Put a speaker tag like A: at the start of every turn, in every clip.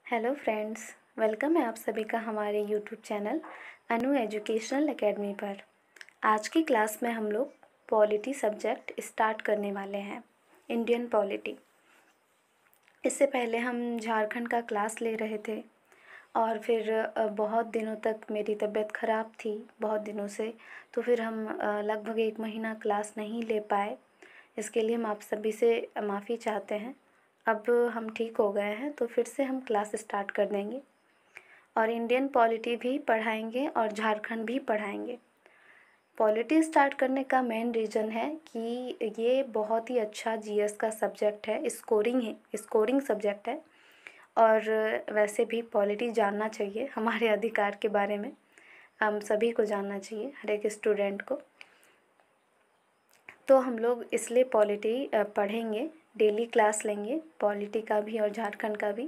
A: Hello friends, welcome है आप सभी का हमारे यूट्यूब चैनल अनु एजुकेशनल एकेडमी पर। आज की क्लास में हम लोग पॉलिटी सब्जेक्ट स्टार्ट करने वाले हैं, इंडियन पॉलिटी। इससे पहले हम झारखंड का क्लास ले रहे थे और फिर बहुत दिनों तक मेरी तबीयत ख़राब थी, बहुत दिनों से, तो फिर हम लगभग 1 महीना क्लास नहीं ले पाए। इसके लिए हम आप सभी से माफ़ी चाहते हैं। अब हम ठीक हो गए हैं तो फिर से हम क्लास स्टार्ट कर देंगे और इंडियन पॉलिटी भी पढ़ाएंगे और झारखंड भी पढ़ाएंगे। पॉलिटी स्टार्ट करने का मेन रीज़न है कि ये बहुत ही अच्छा जीएस का सब्जेक्ट है, स्कोरिंग सब्जेक्ट है। और वैसे भी पॉलिटी जानना चाहिए, हमारे अधिकार के बारे में हम सभी को जानना चाहिए, हर एक स्टूडेंट को। तो हम लोग इसलिए पॉलिटी पढ़ेंगे, डेली क्लास लेंगे, पॉलिटी का भी और झारखंड का भी।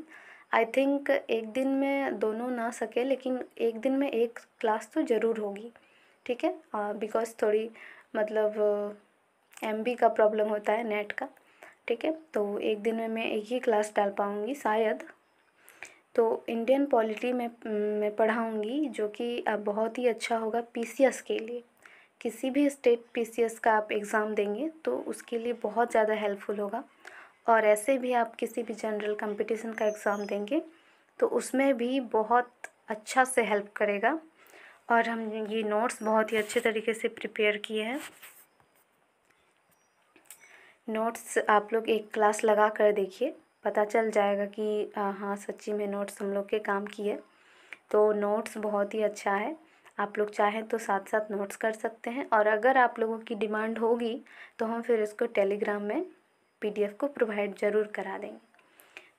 A: आई थिंक एक दिन में दोनों ना सके, लेकिन एक दिन में एक क्लास तो ज़रूर होगी, ठीक है। बिकॉज़ थोड़ी मतलब एमबी का प्रॉब्लम होता है, नेट का, ठीक है। तो एक दिन में मैं एक ही क्लास डाल पाऊँगी शायद। तो इंडियन पॉलिटी में मैं पढ़ाऊँगी, जो कि बहुत ही अच्छा होगा पीसीएस के लिए। किसी भी स्टेट पीसीएस का आप एग्ज़ाम देंगे तो उसके लिए बहुत ज़्यादा हेल्पफुल होगा। और ऐसे भी आप किसी भी जनरल कंपटीशन का एग्ज़ाम देंगे तो उसमें भी बहुत अच्छा से हेल्प करेगा। और हम ये नोट्स बहुत ही अच्छे तरीके से प्रिपेयर किए हैं। नोट्स आप लोग एक क्लास लगा कर देखिए, पता चल जाएगा कि हाँ सच्ची में नोट्स हम लोग के काम किए। तो नोट्स बहुत ही अच्छा है, आप लोग चाहें तो साथ साथ नोट्स कर सकते हैं। और अगर आप लोगों की डिमांड होगी तो हम फिर इसको टेलीग्राम में पीडीएफ को प्रोवाइड ज़रूर करा देंगे।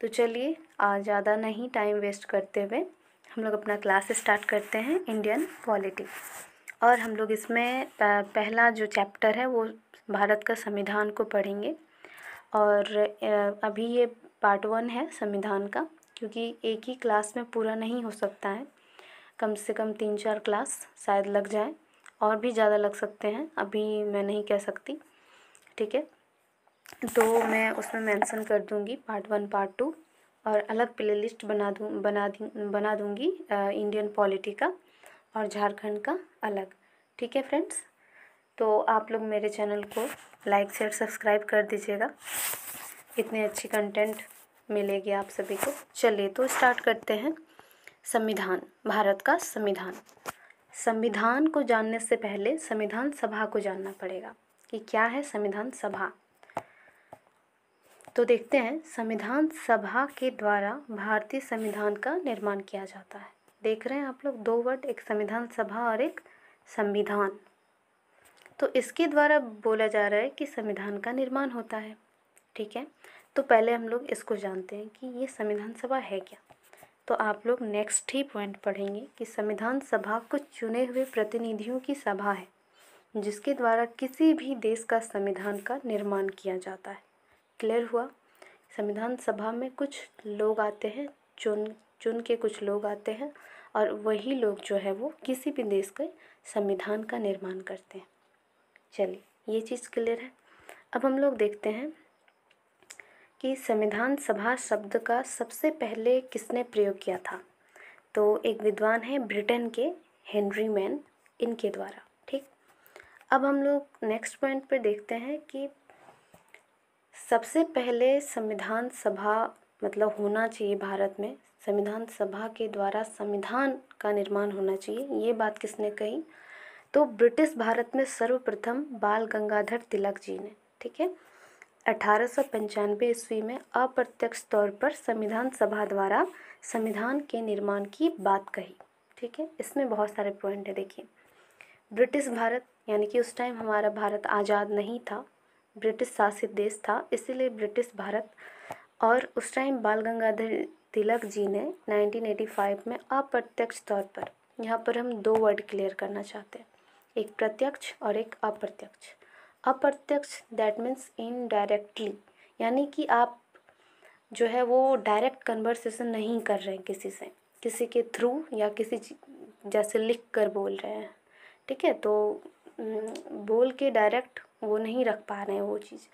A: तो चलिए ज़्यादा नहीं टाइम वेस्ट करते हुए हम लोग अपना क्लास स्टार्ट करते हैं, इंडियन पॉलिटी। और हम लोग इसमें पहला जो चैप्टर है वो भारत का संविधान को पढ़ेंगे। और अभी ये पार्ट 1 है संविधान का, क्योंकि एक ही क्लास में पूरा नहीं हो सकता है, कम से कम 3-4 क्लास शायद लग जाए, और भी ज़्यादा लग सकते हैं, अभी मैं नहीं कह सकती, ठीक है। तो मैं उसमें मेंशन कर दूंगी पार्ट 1 पार्ट 2, और अलग प्लेलिस्ट बना दूंगी इंडियन पॉलिटी का और झारखंड का अलग, ठीक है फ्रेंड्स। तो आप लोग मेरे चैनल को लाइक शेयर सब्सक्राइब कर दीजिएगा, इतनी अच्छी कंटेंट मिलेगी आप सभी को। चलिए तो स्टार्ट करते हैं। संविधान, भारत का संविधान। संविधान को जानने से पहले संविधान सभा को जानना पड़ेगा कि क्या है संविधान सभा। तो देखते हैं, संविधान सभा के द्वारा भारतीय संविधान का निर्माण किया जाता है। देख रहे हैं आप लोग, 2 वर्ड, एक संविधान सभा और एक संविधान। तो इसके द्वारा बोला जा रहा है कि संविधान का निर्माण होता है, ठीक है। तो पहले हम लोग इसको जानते हैं कि ये संविधान सभा है क्या। तो आप लोग नेक्स्ट ही पॉइंट पढ़ेंगे कि संविधान सभा कुछ चुने हुए प्रतिनिधियों की सभा है जिसके द्वारा किसी भी देश का संविधान का निर्माण किया जाता है। क्लियर हुआ। संविधान सभा में कुछ लोग आते हैं, चुन के कुछ लोग आते हैं, और वही लोग जो है वो किसी भी देश के संविधान का निर्माण करते हैं। चलिए, ये चीज़ क्लियर है। अब हम लोग देखते हैं कि संविधान सभा शब्द का सबसे पहले किसने प्रयोग किया था। तो एक विद्वान है ब्रिटेन के, हेनरी मैन, इनके द्वारा, ठीक। अब हम लोग नेक्स्ट पॉइंट पर देखते हैं कि सबसे पहले संविधान सभा मतलब होना चाहिए भारत में, संविधान सभा के द्वारा संविधान का निर्माण होना चाहिए, ये बात किसने कही। तो ब्रिटिश भारत में सर्वप्रथम बाल गंगाधर तिलक जी ने, ठीक है, 1895 ईस्वी में अप्रत्यक्ष तौर पर संविधान सभा द्वारा संविधान के निर्माण की बात कही, ठीक है। इसमें बहुत सारे पॉइंट है, देखिए। ब्रिटिश भारत यानी कि उस टाइम हमारा भारत आज़ाद नहीं था, ब्रिटिश शासित देश था, इसीलिए ब्रिटिश भारत। और उस टाइम बाल गंगाधर तिलक जी ने 1985 में अप्रत्यक्ष तौर पर, यहाँ पर हम 2 वर्ड क्लियर करना चाहते हैं, एक प्रत्यक्ष और एक अप्रत्यक्ष। अप्रत्यक्ष दैट मीन्स इनडायरेक्टली, यानी कि आप जो है वो डायरेक्ट कन्वर्सेशन नहीं कर रहे हैं किसी से, किसी के थ्रू या किसी जैसे लिख कर बोल रहे हैं, ठीक है। तो बोल के डायरेक्ट वो नहीं रख पा रहे हैं वो चीज़।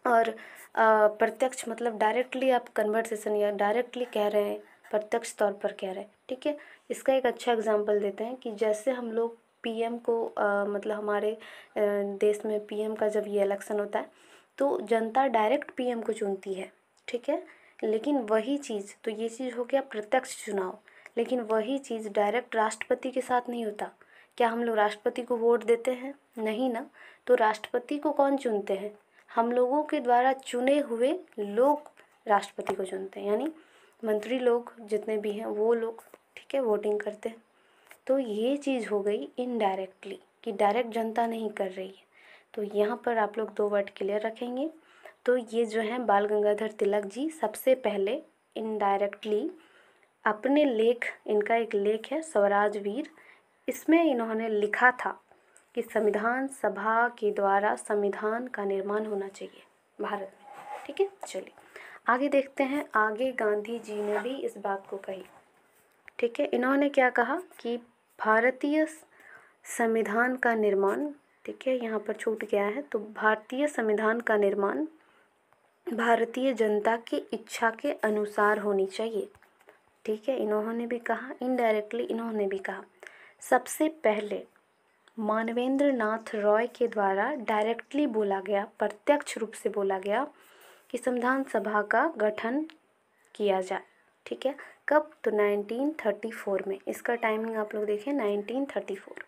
A: और प्रत्यक्ष मतलब डायरेक्टली आप कन्वर्सेशन या डायरेक्टली कह रहे हैं, प्रत्यक्ष तौर पर कह रहे हैं, ठीक है। इसका एक अच्छा एग्जांपल देते हैं कि जैसे हम लोग पीएम को मतलब हमारे देश में पीएम का जब ये इलेक्शन होता है तो जनता डायरेक्ट पीएम को चुनती है, ठीक है। लेकिन वही चीज़, तो ये चीज़ हो गया प्रत्यक्ष चुनाव, लेकिन वही चीज़ डायरेक्ट राष्ट्रपति के साथ नहीं होता। क्या हम लोग राष्ट्रपति को वोट देते हैं? नहीं ना। तो राष्ट्रपति को कौन चुनते हैं? हम लोगों के द्वारा चुने हुए लोग राष्ट्रपति को चुनते हैं, यानी मंत्री लोग जितने भी हैं वो लोग, ठीक है, वोटिंग करते हैं। तो ये चीज़ हो गई इनडायरेक्टली, कि डायरेक्ट जनता नहीं कर रही है। तो यहाँ पर आप लोग 2 वर्ड क्लियर रखेंगे। तो ये जो है बाल गंगाधर तिलक जी सबसे पहले इनडायरेक्टली अपने लेख, इनका एक लेख है स्वराज वीर, इसमें इन्होंने लिखा था कि संविधान सभा के द्वारा संविधान का निर्माण होना चाहिए भारत में, ठीक है। चलिए आगे देखते हैं। आगे गांधी जी ने भी इस बात को कही, ठीक है। इन्होंने क्या कहा कि भारतीय संविधान का निर्माण, ठीक है, यहाँ पर छूट गया है, तो भारतीय संविधान का निर्माण भारतीय जनता की इच्छा के अनुसार होनी चाहिए, ठीक है। इन्होंने भी कहा, इनडायरेक्टली इन्होंने भी कहा। सबसे पहले मानवेंद्र नाथ रॉय के द्वारा डायरेक्टली बोला गया, प्रत्यक्ष रूप से बोला गया कि संविधान सभा का गठन किया जाए, ठीक है। कब? तो 1934 में। इसका टाइमिंग आप लोग देखें 1934।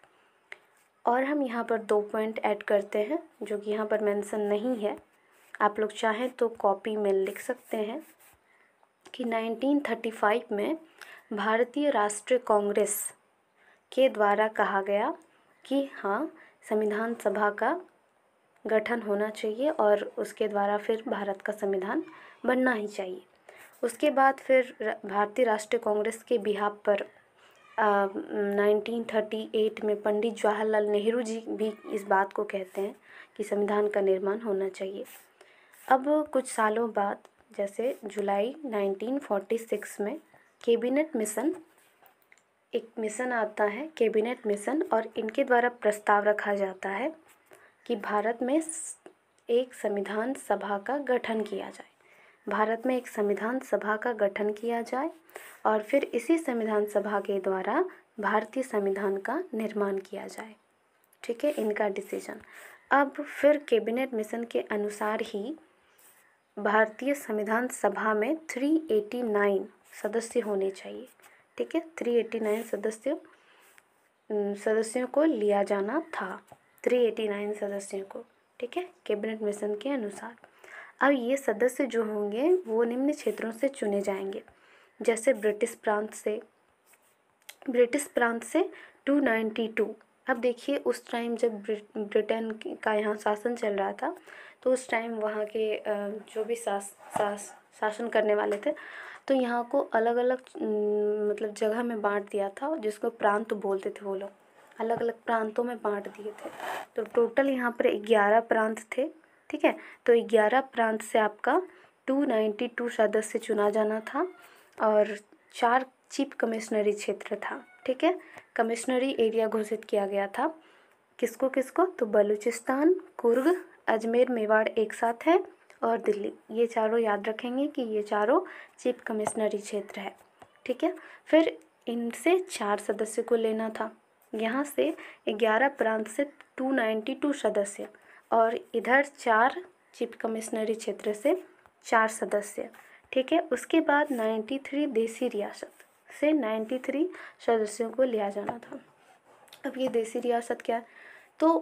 A: और हम यहाँ पर 2 पॉइंट ऐड करते हैं जो कि यहाँ पर मेंशन नहीं है, आप लोग चाहें तो कॉपी में लिख सकते हैं कि 1935 में भारतीय राष्ट्रीय कांग्रेस के द्वारा कहा गया कि हाँ, संविधान सभा का गठन होना चाहिए और उसके द्वारा फिर भारत का संविधान बनना ही चाहिए। उसके बाद फिर भारतीय राष्ट्रीय कांग्रेस के बिहाफ पर 1938 में पंडित जवाहरलाल नेहरू जी भी इस बात को कहते हैं कि संविधान का निर्माण होना चाहिए। अब कुछ सालों बाद, जैसे जुलाई 1946 में कैबिनेट मिशन, एक मिशन आता है कैबिनेट मिशन, और इनके द्वारा प्रस्ताव रखा जाता है कि भारत में एक संविधान सभा का गठन किया जाए, भारत में एक संविधान सभा का गठन किया जाए और फिर इसी संविधान सभा के द्वारा भारतीय संविधान का निर्माण किया जाए, ठीक है, इनका डिसीजन। अब फिर कैबिनेट मिशन के अनुसार ही भारतीय संविधान सभा में 389 सदस्य होने चाहिए, ठीक है। 389 सदस्यों को लिया जाना था, 389 सदस्यों को, ठीक है, कैबिनेट मिशन के अनुसार। अब ये सदस्य जो होंगे वो निम्न क्षेत्रों से चुने जाएंगे, जैसे ब्रिटिश प्रांत से 292। अब देखिए उस टाइम जब ब्रिटेन का यहाँ शासन चल रहा था तो उस टाइम वहाँ के जो भी शासन करने वाले थे तो यहाँ को अलग अलग मतलब जगह में बांट दिया था, जिसको प्रांत बोलते थे वो लोग, अलग अलग प्रांतों में बांट दिए थे। तो टोटल यहाँ पर 11 प्रांत थे, ठीक है। तो 11 प्रांत से आपका 292 सदस्य चुना जाना था और 4 चीफ कमिश्नरी क्षेत्र था, ठीक है। कमिश्नरी एरिया घोषित किया गया था किसको किसको? तो बलूचिस्तान, कुर्ग, अजमेर, मेवाड़ एक साथ है और दिल्ली, ये चारों याद रखेंगे कि ये चारों चीफ कमिश्नरी क्षेत्र है, ठीक है। फिर इनसे 4 सदस्य को लेना था, यहाँ से 11 प्रांत से 292 सदस्य और इधर 4 चीफ कमिश्नरी क्षेत्र से 4 सदस्य, ठीक है। उसके बाद 93 देसी रियासत से 93 सदस्यों को लिया जाना था। अब ये देसी रियासत क्या है? तो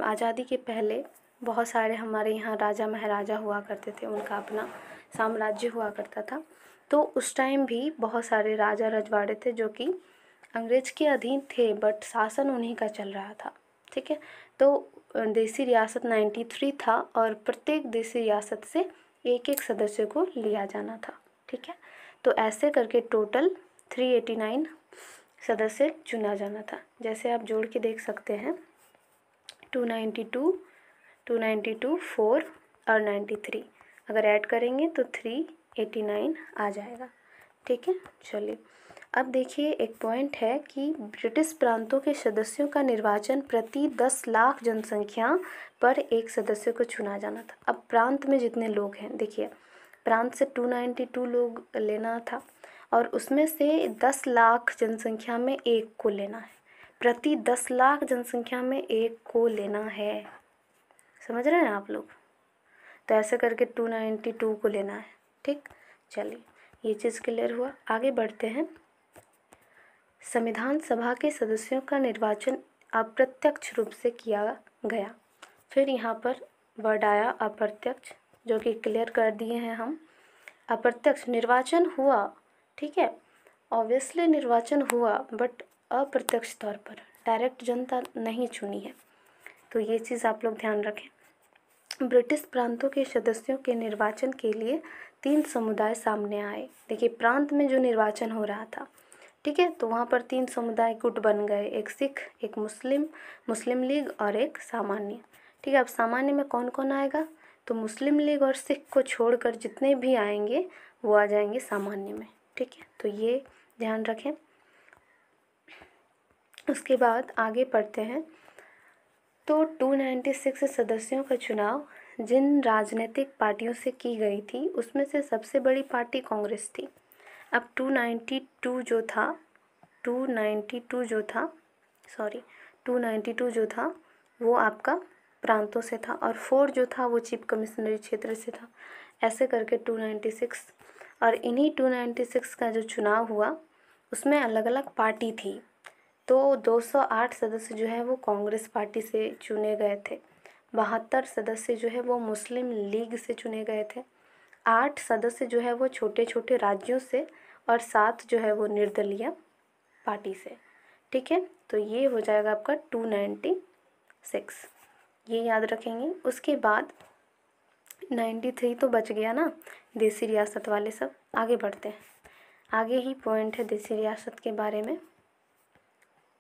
A: आज़ादी के पहले बहुत सारे हमारे यहाँ राजा महाराजा हुआ करते थे, उनका अपना साम्राज्य हुआ करता था। तो उस टाइम भी बहुत सारे राजा रजवाड़े थे जो कि अंग्रेज के अधीन थे, बट शासन उन्हीं का चल रहा था, ठीक है। तो देसी रियासत 93 था और प्रत्येक देसी रियासत से एक एक सदस्य को लिया जाना था, ठीक है। तो ऐसे करके टोटल 389 सदस्य चुना जाना था। जैसे आप जोड़ के देख सकते हैं 292, 4 और 93 अगर ऐड करेंगे तो 389 आ जाएगा, ठीक है। चलिए अब देखिए एक पॉइंट है कि ब्रिटिश प्रांतों के सदस्यों का निर्वाचन प्रति 10 लाख जनसंख्या पर एक सदस्य को चुना जाना था। अब प्रांत में जितने लोग हैं, देखिए प्रांत से 292 लोग लेना था और उसमें से 10 लाख जनसंख्या में एक को लेना है। प्रति 10 लाख जनसंख्या में एक को लेना है, समझ रहे हैं आप लोग? तो ऐसे करके 292 को लेना है। ठीक, चलिए ये चीज़ क्लियर हुआ। आगे बढ़ते हैं। संविधान सभा के सदस्यों का निर्वाचन अप्रत्यक्ष रूप से किया गया। फिर यहाँ पर वर्ड आया अप्रत्यक्ष, जो कि क्लियर कर दिए हैं हम। अप्रत्यक्ष निर्वाचन हुआ, ठीक है, ऑब्वियसली निर्वाचन हुआ, बट अप्रत्यक्ष तौर पर, डायरेक्ट जनता नहीं चुनी है। तो ये चीज़ आप लोग ध्यान रखें। ब्रिटिश प्रांतों के सदस्यों के निर्वाचन के लिए 3 समुदाय सामने आए। देखिए प्रांत में जो निर्वाचन हो रहा था, ठीक है, तो वहाँ पर 3 समुदाय गुट बन गए, एक सिख, एक मुस्लिम लीग और एक सामान्य। ठीक है, अब सामान्य में कौन कौन आएगा? तो मुस्लिम लीग और सिख को छोड़कर जितने भी आएंगे वो आ जाएंगे सामान्य में। ठीक है, तो ये ध्यान रखें। उसके बाद आगे पढ़ते हैं। तो 296 सदस्यों का चुनाव जिन राजनीतिक पार्टियों से की गई थी उसमें से सबसे बड़ी पार्टी कांग्रेस थी। अब 292 जो था वो आपका प्रांतों से था और 4 जो था वो चीफ कमिश्नरी क्षेत्र से था। ऐसे करके 296, और इन्हीं 296 का जो चुनाव हुआ उसमें अलग अलग पार्टी थी। तो 208 सदस्य जो है वो कांग्रेस पार्टी से चुने गए थे, 72 सदस्य जो है वो मुस्लिम लीग से चुने गए थे, 8 सदस्य जो है वो छोटे छोटे राज्यों से और 7 जो है वो निर्दलीय पार्टी से। ठीक है, तो ये हो जाएगा आपका 296, ये याद रखेंगे। उसके बाद 93 तो बच गया ना, देसी रियासत वाले सब। आगे बढ़ते हैं, आगे ही पॉइंट है देसी रियासत के बारे में।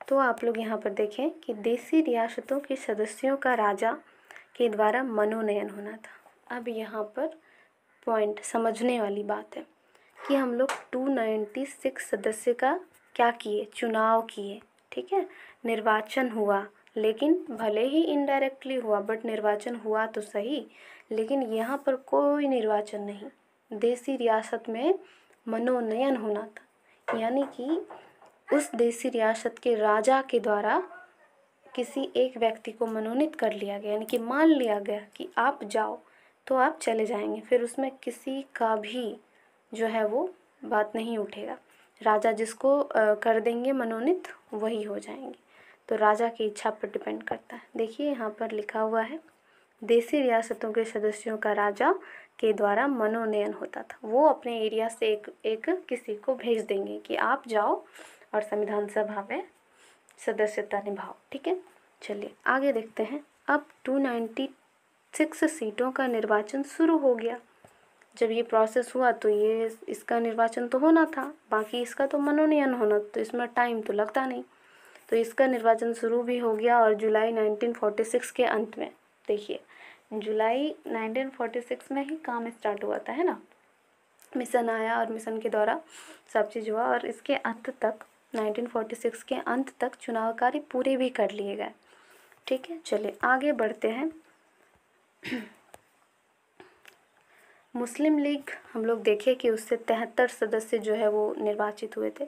A: तो आप लोग यहाँ पर देखें कि देसी रियासतों के सदस्यों का राजा के द्वारा मनोनयन होना था। अब यहाँ पर पॉइंट समझने वाली बात है कि हम लोग 296 सदस्य का क्या किए, चुनाव किए, ठीक है, निर्वाचन हुआ, लेकिन भले ही इनडायरेक्टली हुआ बट निर्वाचन हुआ तो सही, लेकिन यहाँ पर कोई निर्वाचन नहीं, देसी रियासत में मनोनयन होना था। यानी कि उस देसी रियासत के राजा के द्वारा किसी एक व्यक्ति को मनोनीत कर लिया गया, यानी कि मान लिया गया कि आप जाओ तो आप चले जाएंगे, फिर उसमें किसी का भी जो है वो बात नहीं उठेगा। राजा जिसको कर देंगे मनोनीत वही हो जाएंगे। तो राजा की इच्छा पर डिपेंड करता है। देखिए यहाँ पर लिखा हुआ है, देसी रियासतों के सदस्यों का राजा के द्वारा मनोनयन होता था। वो अपने एरिया से एक किसी को भेज देंगे कि आप जाओ और संविधान सभा में सदस्यता निभाओ। ठीक है, चलिए आगे देखते हैं। अब 296 सीटों का निर्वाचन शुरू हो गया। जब ये प्रोसेस हुआ तो ये इसका निर्वाचन तो होना था, बाकी इसका तो मनोनयन होना, तो इसमें टाइम तो लगता नहीं। तो इसका निर्वाचन शुरू भी हो गया और जुलाई 1946 के अंत में, देखिए जुलाई 1946 में ही काम स्टार्ट हुआ था, है ना, मिशन आया और मिशन के द्वारा सब चीज़ हुआ और इसके अंत तक 1946 के अंत तक चुनाव कार्य पूरे भी कर लिए गए। ठीक है, चलिए आगे बढ़ते हैं। मुस्लिम लीग हम लोग देखें कि उससे 73 सदस्य जो है वो निर्वाचित हुए थे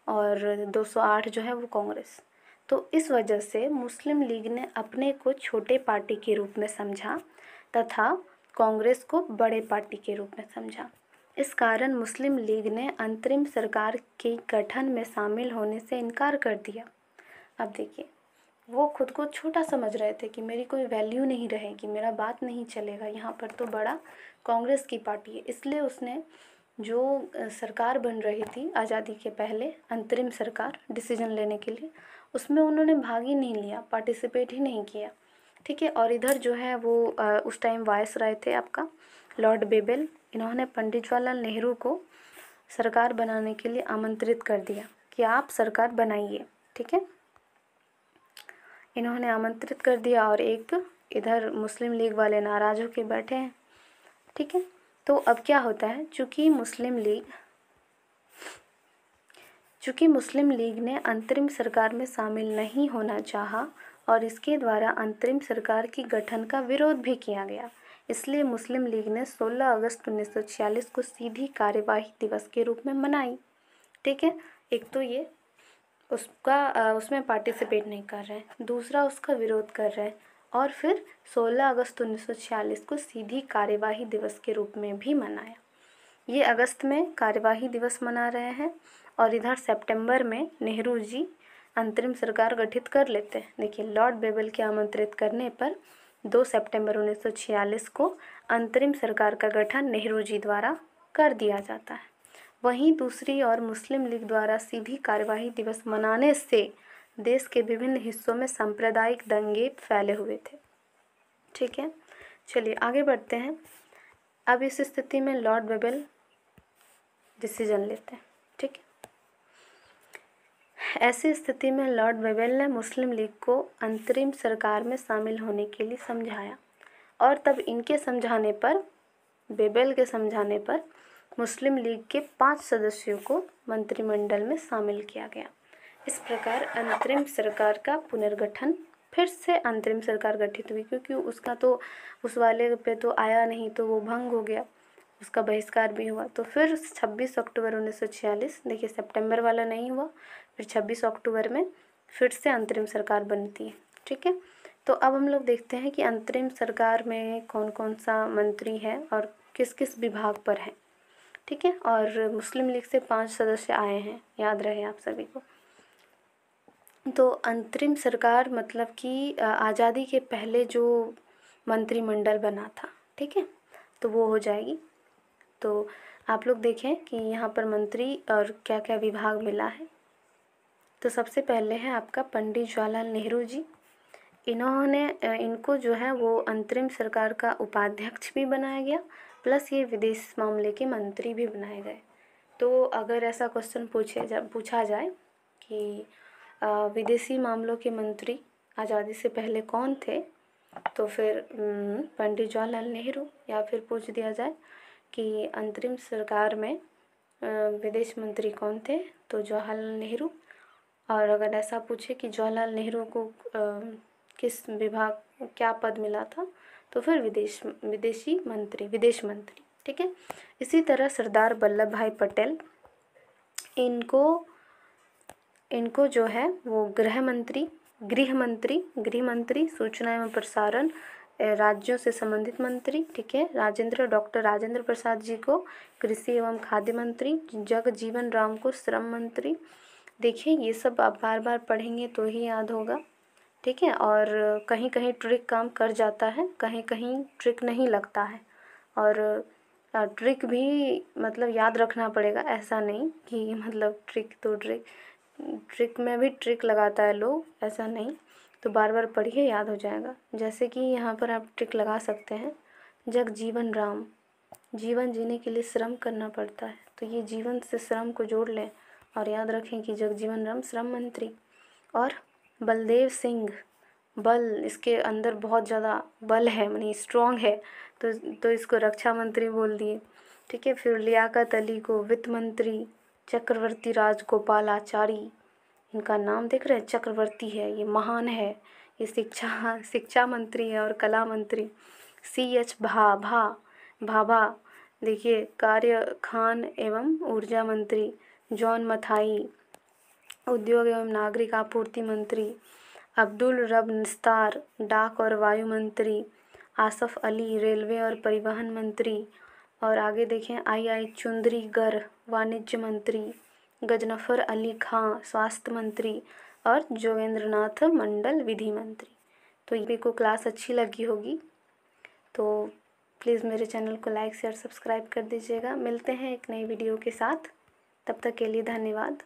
A: और 208 जो है वो कांग्रेस। तो इस वजह से मुस्लिम लीग ने अपने को छोटे पार्टी के रूप में समझा तथा कांग्रेस को बड़े पार्टी के रूप में समझा। इस कारण मुस्लिम लीग ने अंतरिम सरकार के गठन में शामिल होने से इनकार कर दिया। अब देखिए, वो खुद को छोटा समझ रहे थे कि मेरी कोई वैल्यू नहीं रहेगी, मेरा बात नहीं चलेगा, यहाँ पर तो बड़ा कांग्रेस की पार्टी है। इसलिए उसने जो सरकार बन रही थी आज़ादी के पहले, अंतरिम सरकार डिसीजन लेने के लिए, उसमें उन्होंने भाग ही नहीं लिया, पार्टिसिपेट ही नहीं किया। ठीक है, और इधर जो है वो उस टाइम वायसराय थे आपका लॉर्ड बेबल, इन्होंने पंडित जवाहरलाल नेहरू को सरकार बनाने के लिए आमंत्रित कर दिया कि आप सरकार बनाइए। ठीक है, इन्होंने आमंत्रित कर दिया और एक इधर मुस्लिम लीग वाले नाराज़ होकर बैठे हैं। ठीक है, तो अब क्या होता है, चूँकि मुस्लिम लीग चूँकि मुस्लिम लीग ने अंतरिम सरकार में शामिल नहीं होना चाहा और इसके द्वारा अंतरिम सरकार की गठन का विरोध भी किया गया, इसलिए मुस्लिम लीग ने 16 अगस्त 1946 को सीधी कार्यवाही दिवस के रूप में मनाई। ठीक है, एक तो ये उसमें पार्टिसिपेट नहीं कर रहे हैं, दूसरा उसका विरोध कर रहे हैं, और फिर 16 अगस्त 1946 को सीधी कार्यवाही दिवस के रूप में भी मनाया। ये अगस्त में कार्यवाही दिवस मना रहे हैं और इधर सितंबर में नेहरू जी अंतरिम सरकार गठित कर लेते हैं। देखिए, लॉर्ड बेबल के आमंत्रित करने पर 2 सितंबर 1946 को अंतरिम सरकार का गठन नेहरू जी द्वारा कर दिया जाता है। वहीं दूसरी ओर मुस्लिम लीग द्वारा सीधी कार्यवाही दिवस मनाने से देश के विभिन्न हिस्सों में सांप्रदायिक दंगे फैले हुए थे। ठीक है, चलिए आगे बढ़ते हैं। अब इस स्थिति में लॉर्ड बेबल डिसीजन लेते हैं। ठीक है, ऐसी स्थिति में लॉर्ड बेबल ने मुस्लिम लीग को अंतरिम सरकार में शामिल होने के लिए समझाया और तब इनके समझाने पर, बेबल के समझाने पर मुस्लिम लीग के 5 सदस्यों को मंत्रिमंडल में शामिल किया गया। इस प्रकार अंतरिम सरकार का पुनर्गठन, फिर से अंतरिम सरकार गठित हुई, क्योंकि उसका तो उस वाले पे तो आया नहीं, तो वो भंग हो गया, उसका बहिष्कार भी हुआ। तो फिर 26 अक्टूबर 1946, देखिए सितंबर वाला नहीं हुआ, फिर 26 अक्टूबर में फिर से अंतरिम सरकार बनती है। ठीक है, तो अब हम लोग देखते हैं कि अंतरिम सरकार में कौन कौन सा मंत्री है और किस किस विभाग पर है। ठीक है, और मुस्लिम लीग से 5 सदस्य आए हैं, याद रहे आप सभी को। तो अंतरिम सरकार मतलब कि आज़ादी के पहले जो मंत्रिमंडल बना था, ठीक है, तो वो हो जाएगी। तो आप लोग देखें कि यहाँ पर मंत्री और क्या क्या विभाग मिला है। तो सबसे पहले है आपका पंडित जवाहरलाल नेहरू जी। इनको जो है वो अंतरिम सरकार का उपाध्यक्ष भी बनाया गया, प्लस ये विदेश मामले के मंत्री भी बनाए गए। तो अगर ऐसा क्वेश्चन पूछा जाए कि विदेशी मामलों के मंत्री आज़ादी से पहले कौन थे, तो फिर पंडित जवाहरलाल नेहरू। या फिर पूछ दिया जाए कि अंतरिम सरकार में विदेश मंत्री कौन थे, तो जवाहरलाल नेहरू। और अगर ऐसा पूछे कि जवाहरलाल नेहरू को किस विभाग क्या पद मिला था, तो फिर विदेश मंत्री। ठीक है, इसी तरह सरदार वल्लभ भाई पटेल, इनको जो है वो गृह मंत्री, सूचना एवं प्रसारण, राज्यों से संबंधित मंत्री। ठीक है, डॉक्टर राजेंद्र प्रसाद जी को कृषि एवं खाद्य मंत्री, जगजीवन राम को श्रम मंत्री। देखिए, ये सब आप बार बार पढ़ेंगे तो ही याद होगा। ठीक है, और कहीं कहीं ट्रिक काम कर जाता है, कहीं कहीं ट्रिक नहीं लगता है, और ट्रिक भी मतलब याद रखना पड़ेगा, ऐसा नहीं कि मतलब ट्रिक में भी ट्रिक लगाता है लोग, ऐसा नहीं। तो बार बार पढ़िए, याद हो जाएगा। जैसे कि यहाँ पर आप ट्रिक लगा सकते हैं, जगजीवन राम, जीवन जीने के लिए श्रम करना पड़ता है, तो ये जीवन से श्रम को जोड़ लें और याद रखें कि जगजीवन राम श्रम मंत्री। और बलदेव सिंह, बल, इसके अंदर बहुत ज़्यादा बल है, यानी स्ट्रॉन्ग है, तो इसको रक्षा मंत्री बोल दिए। ठीक है, फिर लियाकत अली को वित्त मंत्री, चक्रवर्ती राजगोपालाचारी, इनका नाम देख रहे हैं, चक्रवर्ती है, ये महान है, ये शिक्षा मंत्री है और कला मंत्री। CH भाभा, देखिए कार्य खान एवं ऊर्जा मंत्री। जॉन मथाई, उद्योग एवं नागरिक आपूर्ति मंत्री। अब्दुल रब निस्तार, डाक और वायु मंत्री। आसफ अली, रेलवे और परिवहन मंत्री। और आगे देखें, आई चुंदरीगर, वाणिज्य मंत्री। गजनफर अली खां, स्वास्थ्य मंत्री। और जोगेंद्रनाथ मंडल, विधि मंत्री। तो ये को क्लास अच्छी लगी होगी, तो प्लीज़ मेरे चैनल को लाइक शेयर सब्सक्राइब कर दीजिएगा। मिलते हैं एक नई वीडियो के साथ, तब तक के लिए धन्यवाद।